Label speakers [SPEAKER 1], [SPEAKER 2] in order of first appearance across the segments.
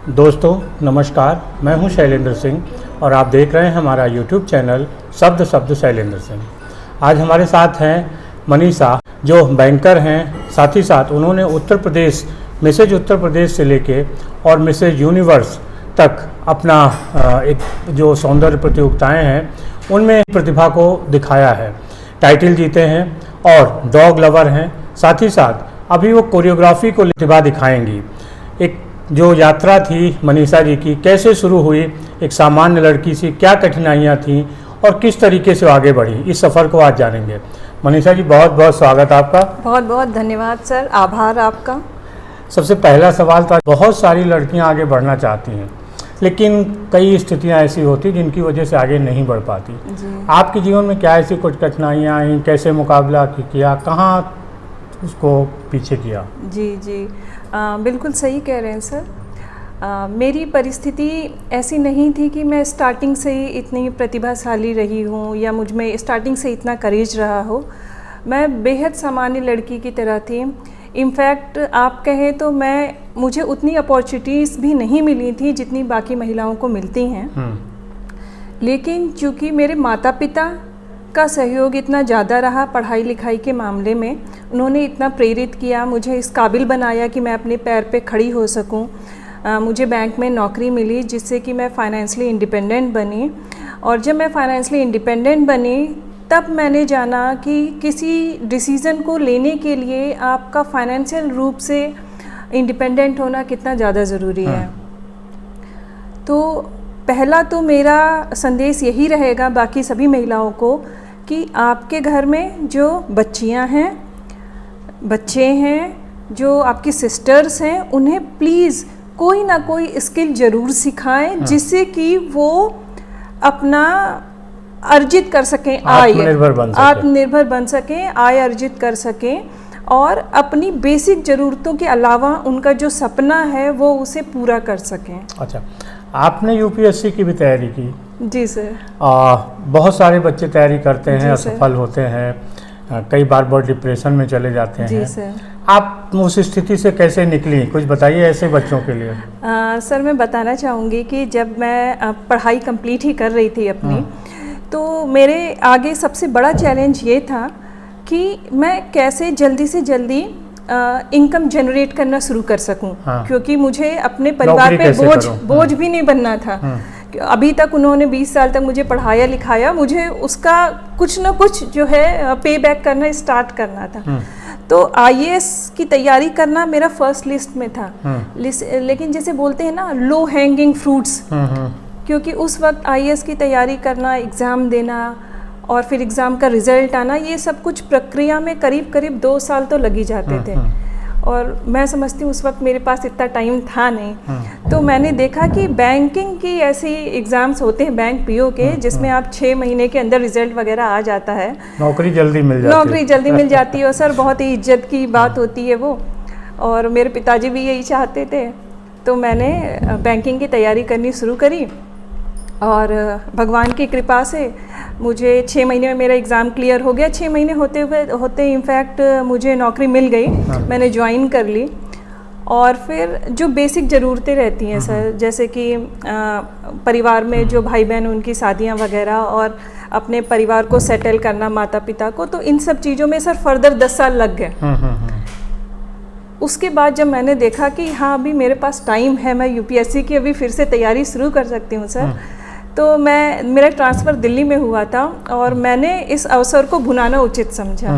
[SPEAKER 1] दोस्तों नमस्कार, मैं हूं शैलेंद्र सिंह और आप देख रहे हैं हमारा YouTube चैनल शब्द शब्द शैलेंद्र सिंह। आज हमारे साथ हैं मनीषा, जो बैंकर हैं। साथ ही साथ उन्होंने उत्तर प्रदेश से लेके और मिसेज यूनिवर्स तक अपना एक जो सौंदर्य प्रतियोगिताएं हैं उनमें प्रतिभा को दिखाया है, टाइटल जीते हैं और डॉग लवर हैं। साथ ही साथ अभी वो कोरियोग्राफी को प्रतिभा दिखाएंगी। एक जो यात्रा थी मनीषा जी की, कैसे शुरू हुई, एक सामान्य लड़की सी क्या कठिनाइयाँ थीं और किस तरीके से आगे बढ़ी, इस सफ़र को आज जानेंगे। मनीषा जी, बहुत बहुत स्वागत आपका।
[SPEAKER 2] बहुत बहुत धन्यवाद सर, आभार आपका।
[SPEAKER 1] सबसे पहला सवाल था, बहुत सारी लड़कियां आगे बढ़ना चाहती हैं लेकिन कई स्थितियां ऐसी होती जिनकी वजह से आगे नहीं बढ़ पाती। आपके जीवन में क्या ऐसी कुछ कठिनाइयाँ आई, कैसे मुकाबला किया, कहाँ उसको पीछे किया?
[SPEAKER 2] जी बिल्कुल सही कह रहे हैं सर। मेरी परिस्थिति ऐसी नहीं थी कि मैं स्टार्टिंग से ही इतनी प्रतिभाशाली रही हूँ या मुझ में स्टार्टिंग से इतना करेज रहा हो। मैं बेहद सामान्य लड़की की तरह थी। इनफैक्ट आप कहें तो मुझे उतनी अपॉर्चुनिटीज़ भी नहीं मिली थी जितनी बाकी महिलाओं को मिलती हैं। लेकिन चूँकि मेरे माता पिता का सहयोग इतना ज़्यादा रहा पढ़ाई लिखाई के मामले में, उन्होंने इतना प्रेरित किया, मुझे इस काबिल बनाया कि मैं अपने पैर पे खड़ी हो सकूं। मुझे बैंक में नौकरी मिली जिससे कि मैं फाइनेंशियली इंडिपेंडेंट बनी। और जब मैं फाइनेंशियली इंडिपेंडेंट बनी तब मैंने जाना कि किसी डिसीज़न को लेने के लिए आपका फाइनेंशियल रूप से इंडिपेंडेंट होना कितना ज़्यादा ज़रूरी है। तो पहला तो मेरा संदेश यही रहेगा बाकी सभी महिलाओं को कि आपके घर में जो बच्चियां हैं, बच्चे हैं, जो आपकी सिस्टर्स हैं, उन्हें प्लीज़ कोई ना कोई स्किल ज़रूर सिखाएं जिससे कि वो अपना अर्जित कर सकें, आत्मनिर्भर बन सकें, आय अर्जित कर सकें और अपनी बेसिक ज़रूरतों के अलावा उनका जो सपना है वो उसे पूरा कर सकें।
[SPEAKER 1] अच्छा, आपने यूपीएससी की भी तैयारी की?
[SPEAKER 2] जी सर।
[SPEAKER 1] बहुत सारे बच्चे तैयारी करते हैं, असफल होते हैं, कई बार बहुत डिप्रेशन में चले जाते हैं।
[SPEAKER 2] जी सर।
[SPEAKER 1] आप उस स्थिति से कैसे निकली, कुछ बताइए ऐसे बच्चों के लिए।
[SPEAKER 2] सर, मैं बताना चाहूँगी कि जब मैं पढ़ाई कंप्लीट ही कर रही थी अपनी, तो मेरे आगे सबसे बड़ा चैलेंज ये था कि मैं कैसे जल्दी से जल्दी इनकम जनरेट करना शुरू कर सकूं। क्योंकि मुझे अपने परिवार पे बोझ भी नहीं बनना था। अभी तक उन्होंने 20 साल तक मुझे पढ़ाया लिखाया, मुझे उसका कुछ ना कुछ जो है पे बैक करना स्टार्ट करना था। तो आईएएस की तैयारी करना मेरा फर्स्ट लिस्ट में था। लेकिन जैसे बोलते हैं ना, लो हैंगिंग फ्रूट्स, क्योंकि उस वक्त आईएएस की तैयारी करना, एग्ज़ाम देना और फिर एग्ज़ाम का रिज़ल्ट आना, ये सब कुछ प्रक्रिया में करीब करीब 2 साल तो लग ही जाते थे। और मैं समझती हूँ उस वक्त मेरे पास इतना टाइम था नहीं। तो मैंने देखा कि बैंकिंग की ऐसी एग्ज़ाम्स होते हैं, बैंक पीओ के, जिसमें आप 6 महीने के अंदर रिज़ल्ट वगैरह आ जाता है,
[SPEAKER 1] नौकरी जल्दी मिल जाती है।
[SPEAKER 2] और सर बहुत ही इज्जत की बात होती है वो। और मेरे पिताजी भी यही चाहते थे। तो मैंने बैंकिंग की तैयारी करनी शुरू करी और भगवान की कृपा से मुझे 6 महीने में मेरा एग्ज़ाम क्लियर हो गया। 6 महीने होते इनफैक्ट मुझे नौकरी मिल गई। मैंने ज्वाइन कर ली। और फिर जो बेसिक ज़रूरतें रहती हैं सर, जैसे कि परिवार में जो भाई बहन, उनकी शादियां वगैरह, और अपने परिवार को सेटल करना, माता पिता को, तो इन सब चीज़ों में सर फर्दर 10 साल लग गए। उसके बाद जब मैंने देखा कि हाँ अभी मेरे पास टाइम है, मैं यूपीएससी की अभी फिर से तैयारी शुरू कर सकती हूँ सर, तो मेरा ट्रांसफ़र दिल्ली में हुआ था और मैंने इस अवसर को भुनाना उचित समझा।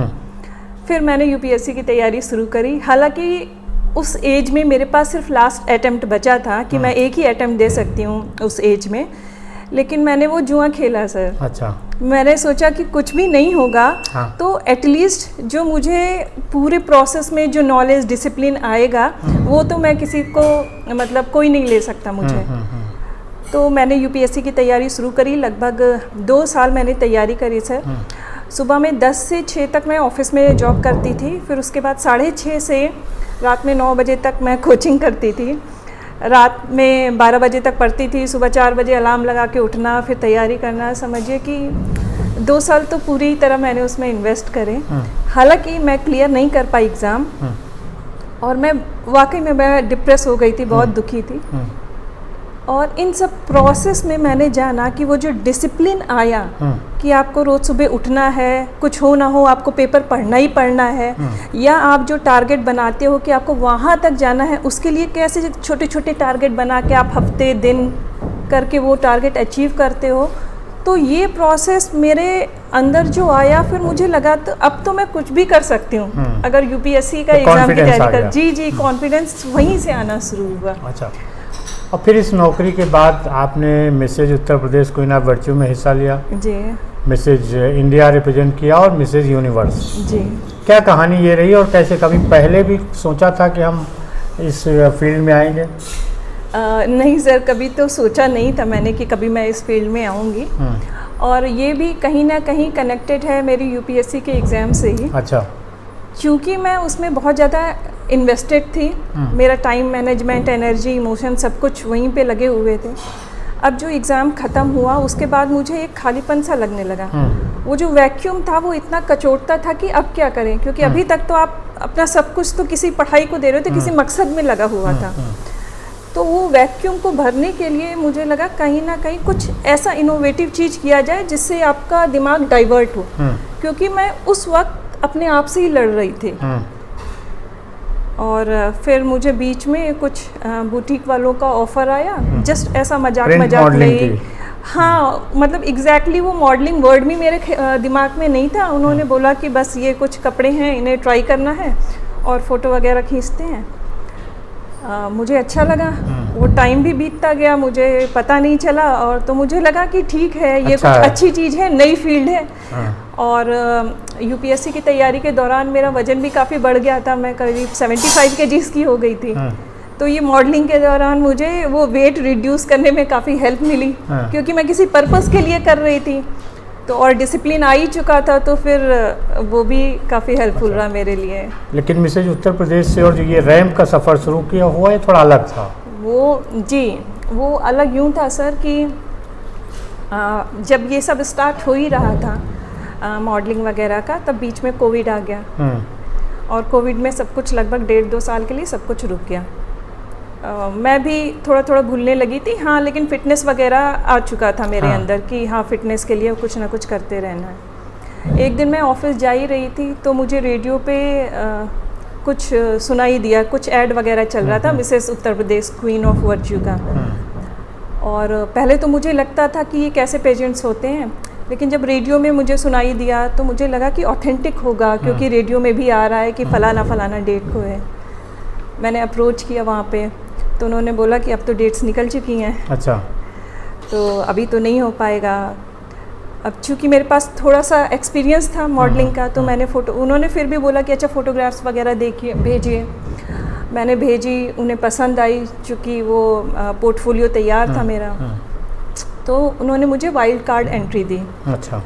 [SPEAKER 2] फिर मैंने यूपीएससी की तैयारी शुरू करी। हालांकि उस एज में मेरे पास सिर्फ लास्ट अटेम्प्ट बचा था कि मैं एक ही अटेम्प्ट दे सकती हूँ उस एज में, लेकिन मैंने वो जुआ खेला सर।
[SPEAKER 1] अच्छा। मैंने
[SPEAKER 2] सोचा कि कुछ भी नहीं होगा, तो एटलीस्ट जो मुझे पूरे प्रोसेस में जो नॉलेज, डिसिप्लिन आएगा, वो तो मैं किसी को, मतलब कोई नहीं ले सकता मुझे। तो मैंने यूपीएससी की तैयारी शुरू करी। लगभग 2 साल मैंने तैयारी करी सर। सुबह में 10 से 6 तक मैं ऑफिस में जॉब करती थी। फिर उसके बाद 6:30 से रात में 9 बजे तक मैं कोचिंग करती थी। रात में 12 बजे तक पढ़ती थी। सुबह 4 बजे अलार्म लगा के उठना, फिर तैयारी करना। समझिए कि 2 साल तो पूरी तरह मैंने उसमें इन्वेस्ट करे। हालांकि मैं क्लियर नहीं कर पाई एग्ज़ाम, और मैं वाकई में डिप्रेस हो गई थी, बहुत दुखी थी। और इन सब प्रोसेस में मैंने जाना कि वो जो डिसिप्लिन आया कि आपको रोज़ सुबह उठना है, कुछ हो ना हो आपको पेपर पढ़ना ही पढ़ना है, या आप जो टारगेट बनाते हो कि आपको वहाँ तक जाना है, उसके लिए कैसे छोटे छोटे टारगेट बना के आप हफ्ते दिन करके वो टारगेट अचीव करते हो। तो ये प्रोसेस मेरे अंदर जो आया, फिर मुझे लगा तो अब तो मैं कुछ भी कर सकती हूँ अगर यूपीएससी का एग्ज़ाम की तैयारी कर। जी, कॉन्फिडेंस वहीं से आना शुरू हुआ।
[SPEAKER 1] अच्छा, और फिर इस नौकरी के बाद आपने Mrs Uttar Pradesh queen of virtue में हिस्सा लिया।
[SPEAKER 2] जी।
[SPEAKER 1] मिसेज इंडिया रिप्रेजेंट किया और मिसेज यूनिवर्स।
[SPEAKER 2] जी।
[SPEAKER 1] क्या कहानी ये रही और कैसे, कभी पहले भी सोचा था कि हम इस फील्ड में आएंगे?
[SPEAKER 2] नहीं सर, कभी तो सोचा नहीं था मैंने कि कभी मैं इस फील्ड में आऊँगी। और ये भी कहीं ना कहीं कनेक्टेड है मेरी यूपीएससी के एग्ज़ाम से ही।
[SPEAKER 1] अच्छा।
[SPEAKER 2] क्योंकि मैं उसमें बहुत ज़्यादा इन्वेस्टेड थी, मेरा टाइम मैनेजमेंट, एनर्जी, इमोशन सब कुछ वहीं पे लगे हुए थे। अब जो एग्ज़ाम ख़त्म हुआ उसके बाद मुझे एक खालीपन सा लगने लगा। वो जो वैक्यूम था वो इतना कचोटता था कि अब क्या करें, क्योंकि अभी तक तो आप अपना सब कुछ तो किसी पढ़ाई को दे रहे हो, तो किसी मकसद में लगा हुआ था। तो वो वैक्यूम को भरने के लिए मुझे लगा कहीं ना कहीं कुछ ऐसा इनोवेटिव चीज़ किया जाए जिससे आपका दिमाग डाइवर्ट हो, क्योंकि मैं उस वक्त अपने आप से ही लड़ रही थी। और फिर मुझे बीच में कुछ बुटीक वालों का ऑफ़र आया, जस्ट ऐसा मजाक नहीं। हाँ, मतलब एग्जैक्टली वो मॉडलिंग वर्ड भी मेरे दिमाग में नहीं था। उन्होंने बोला कि बस ये कुछ कपड़े हैं, इन्हें ट्राई करना है और फ़ोटो वगैरह खींचते हैं। मुझे अच्छा लगा, वो टाइम भी बीतता गया, मुझे पता नहीं चला। और तो मुझे लगा कि ठीक है, ये कुछ अच्छी चीज़ है, नई फील्ड है। और यूपीएससी की तैयारी के दौरान मेरा वज़न भी काफ़ी बढ़ गया था, मैं करीब 75 kg की हो गई थी। तो ये मॉडलिंग के दौरान मुझे वो वेट रिड्यूस करने में काफ़ी हेल्प मिली, क्योंकि मैं किसी पर्पस के लिए कर रही थी। तो और डिसिप्लिन आ ही चुका था, तो फिर वो भी काफ़ी हेल्पफुल रहा मेरे लिए।
[SPEAKER 1] लेकिन मिसेज उत्तर प्रदेश से और जो ये रैंप का सफ़र शुरू किया हुआ है थोड़ा अलग था।
[SPEAKER 2] वो अलग यूँ था सर कि जब ये सब स्टार्ट हो ही रहा था मॉडलिंग वगैरह का, तब बीच में कोविड आ गया। और कोविड में सब कुछ लगभग 1.5-2 साल के लिए सब कुछ रुक गया। मैं भी थोड़ा थोड़ा भूलने लगी थी। हाँ, लेकिन फ़िटनेस वगैरह आ चुका था मेरे अंदर कि हाँ, फ़िटनेस के लिए कुछ ना कुछ करते रहना है। एक दिन मैं ऑफिस जा ही रही थी, तो मुझे रेडियो पे कुछ सुनाई दिया, कुछ ऐड वगैरह चल रहा था Mrs Uttar Pradesh queen of virtue का। और पहले तो मुझे लगता था कि ये कैसे पेजेंट्स होते हैं, लेकिन जब रेडियो में मुझे सुनाई दिया तो मुझे लगा कि ऑथेंटिक होगा, क्योंकि रेडियो में भी आ रहा है कि फलाना डेट को है। मैंने अप्रोच किया वहाँ पे, तो उन्होंने बोला कि अब तो डेट्स निकल चुकी हैं।
[SPEAKER 1] अच्छा।
[SPEAKER 2] तो अभी तो नहीं हो पाएगा। अब चूँकि मेरे पास थोड़ा सा एक्सपीरियंस था मॉडलिंग का, तो मैंने उन्होंने फिर भी बोला कि अच्छा फ़ोटोग्राफ्स वगैरह देखिए, भेजिए। मैंने भेजी, उन्हें पसंद आई, चूँकि वो पोर्टफोलियो तैयार था मेरा। तो उन्होंने मुझे वाइल्ड कार्ड एंट्री दी।
[SPEAKER 1] अच्छा।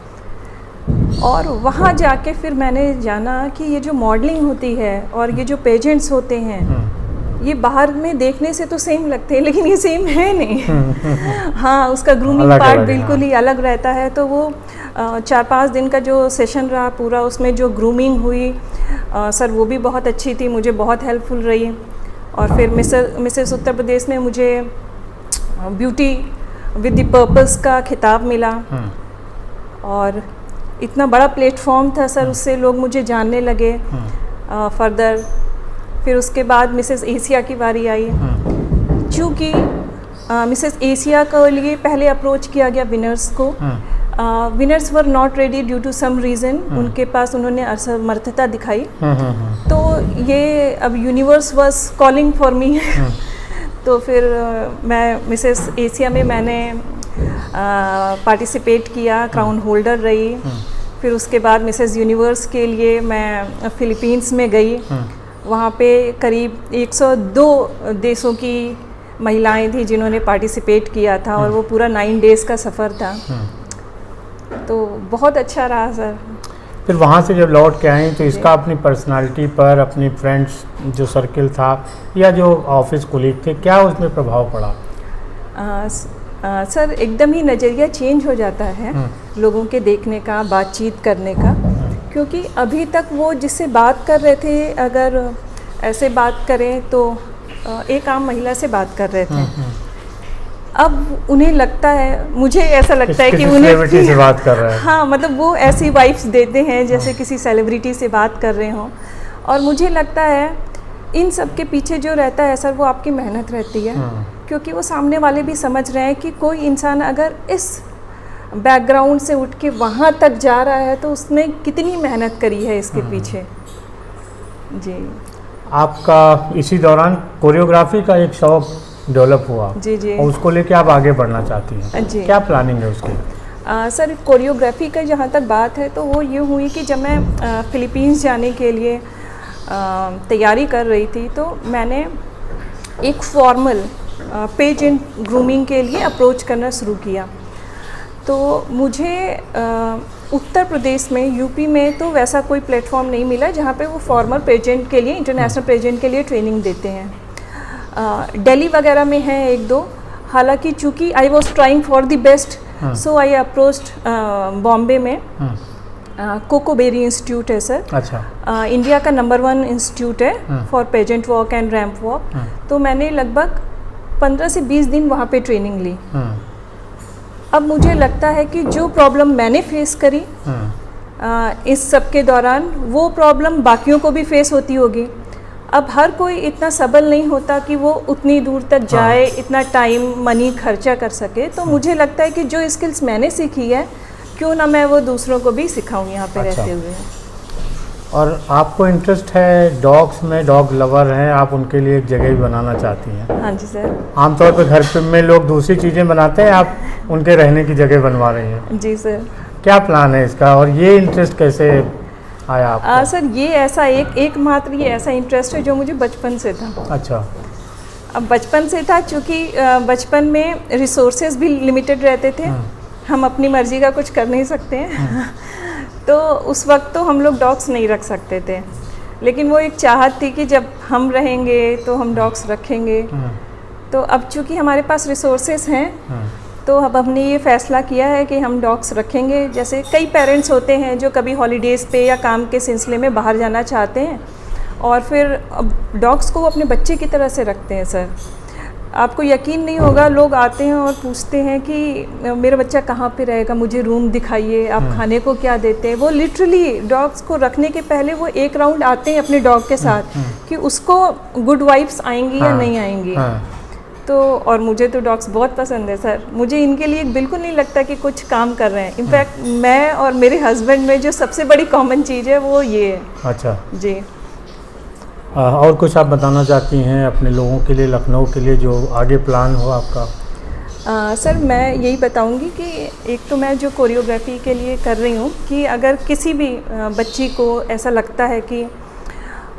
[SPEAKER 2] और वहाँ जाके फिर मैंने जाना कि ये जो मॉडलिंग होती है और ये जो पेजेंट्स होते हैं, ये बाहर में देखने से तो सेम लगते हैं, लेकिन ये सेम है नहीं। हाँ, उसका ग्रूमिंग पार्ट बिल्कुल ही अलग रहता है। तो वो 4-5 दिन का जो सेशन रहा पूरा, उसमें जो ग्रूमिंग हुई सर, वो भी बहुत अच्छी थी, मुझे बहुत हेल्पफुल रही। और फिर मिसेस उत्तर प्रदेश में मुझे ब्यूटी विद द पर्पस का खिताब मिला। और इतना बड़ा प्लेटफॉर्म था सर, उससे लोग मुझे जानने लगे फर्दर। फिर उसके बाद मिसेस एशिया की बारी आई। चूँकि मिसेस एशिया के लिए पहले अप्रोच किया गया विनर्स को, winners were not ready due to some reason, उनके पास उन्होंने असमर्थता दिखाई। तो ये अब universe was calling for me. तो फिर मैं मिसेस एशिया में मैंने पार्टिसिपेट किया, क्राउन होल्डर रही। फिर उसके बाद मिसेस यूनिवर्स के लिए मैं फ़िलीपींस में गई। वहाँ पे करीब 102 देशों की महिलाएं थी जिन्होंने पार्टिसिपेट किया था, और वो पूरा 9 डेज़ का सफ़र था। तो बहुत अच्छा रहा सर।
[SPEAKER 1] फिर वहाँ से जब लौट के आए तो इसका अपनी पर्सनालिटी पर, अपनी फ्रेंड्स जो सर्किल था या जो ऑफिस कोलीग थे, क्या उसमें प्रभाव पड़ा?
[SPEAKER 2] सर, एकदम ही नज़रिया चेंज हो जाता है लोगों के देखने का, बातचीत करने का। क्योंकि अभी तक वो जिससे बात कर रहे थे, अगर ऐसे बात करें तो एक आम महिला से बात कर रहे थे। अब उन्हें लगता है, मुझे ऐसा लगता है कि
[SPEAKER 1] किसी
[SPEAKER 2] उन्हें
[SPEAKER 1] सेलिब्रिटी से बात कर रहे हैं।
[SPEAKER 2] हाँ, मतलब वो ऐसी वाइब्स देते हैं जैसे किसी सेलिब्रिटी से बात कर रहे हों। और मुझे लगता है इन सब के पीछे जो रहता है सर, वो आपकी मेहनत रहती है, क्योंकि वो सामने वाले भी समझ रहे हैं कि कोई इंसान अगर इस बैकग्राउंड से उठ के वहाँ तक जा रहा है तो उसने कितनी मेहनत करी है इसके पीछे। जी। आपका
[SPEAKER 1] इसी दौरान कोरियोग्राफी का एक शौक डेवलप हुआ।
[SPEAKER 2] जी जी।
[SPEAKER 1] और उसको लेके आप आगे बढ़ना चाहती हैं।
[SPEAKER 2] जी।
[SPEAKER 1] क्या प्लानिंग है उसकी?
[SPEAKER 2] सर कोरियोग्राफी का जहाँ तक बात है तो वो ये हुई कि जब मैं फ़िलीपींस जाने के लिए तैयारी कर रही थी तो मैंने एक फॉर्मल पेज एंड ग्रूमिंग के लिए अप्रोच करना शुरू किया। तो मुझे उत्तर प्रदेश में, यूपी में तो वैसा कोई प्लेटफॉर्म नहीं मिला जहाँ पे वो फॉर्मल पेजेंट के लिए, इंटरनेशनल पेजेंट के लिए ट्रेनिंग देते हैं। दिल्ली वगैरह में है एक दो, हालांकि चूँकि I was trying for the best, so I approached Bombay में कोकोबेरी इंस्टीट्यूट है सर।
[SPEAKER 1] अच्छा।
[SPEAKER 2] इंडिया का नंबर 1 इंस्टीट्यूट है for pageant walk and ramp walk. तो मैंने लगभग 15 से 20 दिन वहाँ पे ट्रेनिंग ली। अब मुझे लगता है कि जो प्रॉब्लम मैंने फेस करी इस सब के दौरान, वो प्रॉब्लम बाकियों को भी फेस होती होगी। अब हर कोई इतना सबल नहीं होता कि वो उतनी दूर तक जाए, इतना टाइम मनी खर्चा कर सके। तो मुझे लगता है कि जो स्किल्स मैंने सीखी है, क्यों ना मैं वो दूसरों को भी सिखाऊं यहाँ पे रहते हुए।
[SPEAKER 1] और आपको इंटरेस्ट है डॉग्स में, डॉग लवर हैं आप, उनके लिए एक जगह भी बनाना चाहती हैं।
[SPEAKER 2] हाँ जी सर।
[SPEAKER 1] आमतौर पे घर पे में लोग दूसरी चीज़ें बनाते हैं, आप उनके रहने की जगह बनवा रही हैं।
[SPEAKER 2] जी सर।
[SPEAKER 1] क्या प्लान है इसका और ये इंटरेस्ट कैसे आया आपको?
[SPEAKER 2] सर ये ऐसा एकमात्र ये ऐसा इंटरेस्ट है जो मुझे बचपन से था।
[SPEAKER 1] अच्छा।
[SPEAKER 2] अब बचपन से था, चूँकि बचपन में रिसोर्सेज भी लिमिटेड रहते थे, हम अपनी मर्जी का कुछ कर नहीं सकते हैं। तो उस वक्त तो हम लोग डॉग्स नहीं रख सकते थे, लेकिन वो एक चाहत थी कि जब हम रहेंगे तो हम डॉग्स रखेंगे। तो अब चूँकि हमारे पास रिसोर्सेज हैं, तो अब हमने ये फ़ैसला किया है कि हम डॉग्स रखेंगे। जैसे कई पेरेंट्स होते हैं जो कभी हॉलीडेज़ पे या काम के सिलसिले में बाहर जाना चाहते हैं और फिर अब डॉग्स को वो अपने बच्चे की तरह से रखते हैं सर। आपको यकीन नहीं होगा, लोग आते हैं और पूछते हैं कि मेरा बच्चा कहाँ पे रहेगा, मुझे रूम दिखाइए, आप खाने को क्या देते हैं। वो लिटरली डॉग्स को रखने के पहले वो एक राउंड आते हैं अपने डॉग के साथ कि उसको गुड वाइब्स आएंगी या नहीं आएंगी। तो और मुझे तो डॉग्स बहुत पसंद है सर। मुझे इनके लिए बिल्कुल नहीं लगता कि कुछ काम कर रहे हैं। इनफैक्ट मैं और मेरे हस्बैंड में जो सबसे बड़ी कॉमन चीज़ है वो ये है।
[SPEAKER 1] अच्छा जी।
[SPEAKER 2] और
[SPEAKER 1] कुछ आप बताना चाहती हैं अपने लोगों के लिए, लखनऊ के लिए, जो आगे प्लान हो आपका?
[SPEAKER 2] सर मैं यही बताऊंगी कि एक तो मैं जो कोरियोग्राफी के लिए कर रही हूँ कि अगर किसी भी बच्ची को ऐसा लगता है कि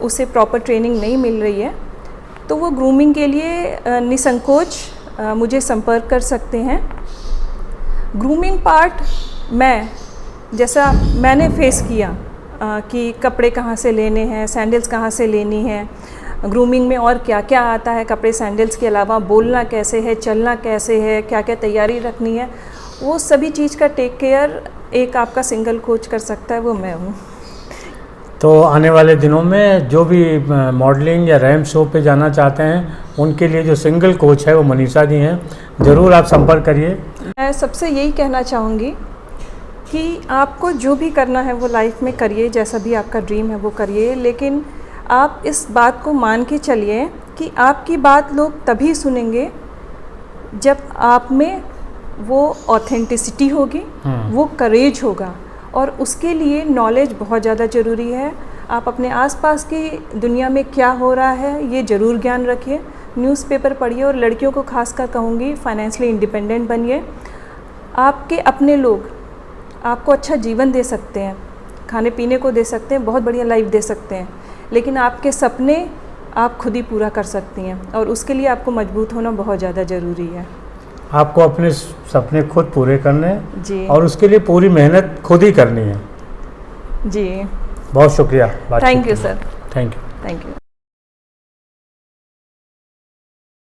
[SPEAKER 2] उसे प्रॉपर ट्रेनिंग नहीं मिल रही है तो वो ग्रूमिंग के लिए निसंकोच मुझे संपर्क कर सकते हैं। ग्रूमिंग पार्ट जैसा मैंने फेस किया कि कपड़े कहाँ से लेने हैं, सैंडल्स कहाँ से लेनी है, ग्रूमिंग में और क्या क्या आता है कपड़े सैंडल्स के अलावा, बोलना कैसे है, चलना कैसे है, क्या क्या तैयारी रखनी है, वो सभी चीज़ का टेक केयर एक आपका सिंगल कोच कर सकता है, वो मैं हूँ।
[SPEAKER 1] तो आने वाले दिनों में जो भी मॉडलिंग या रैम्प शो पे जाना चाहते हैं उनके लिए जो सिंगल कोच है वो मनीषा जी हैं, ज़रूर आप संपर्क करिए।
[SPEAKER 2] मैं सबसे यही कहना चाहूँगी कि आपको जो भी करना है वो लाइफ में करिए, जैसा भी आपका ड्रीम है वो करिए, लेकिन आप इस बात को मान के चलिए कि आपकी बात लोग तभी सुनेंगे जब आप में वो ऑथेंटिसिटी होगी, वो करेज होगा, और उसके लिए नॉलेज बहुत ज़्यादा ज़रूरी है। आप अपने आसपास की दुनिया में क्या हो रहा है ये ज़रूर ज्ञान रखिए, न्यूज़पेपर पढ़िए, और लड़कियों को खासकर कहूँगी फाइनेंशियली इंडिपेंडेंट बनिए। आपके अपने लोग आपको अच्छा जीवन दे सकते हैं, खाने पीने को दे सकते हैं, बहुत बढ़िया लाइफ दे सकते हैं, लेकिन आपके सपने आप खुद ही पूरा कर सकती हैं, और उसके लिए आपको मजबूत होना बहुत ज़्यादा ज़रूरी है।
[SPEAKER 1] आपको अपने सपने खुद पूरे करने हैं
[SPEAKER 2] जी,
[SPEAKER 1] और उसके लिए पूरी मेहनत खुद ही करनी है।
[SPEAKER 2] जी,
[SPEAKER 1] बहुत शुक्रिया।
[SPEAKER 2] Thank you sir.
[SPEAKER 1] Thank you.
[SPEAKER 2] Thank you.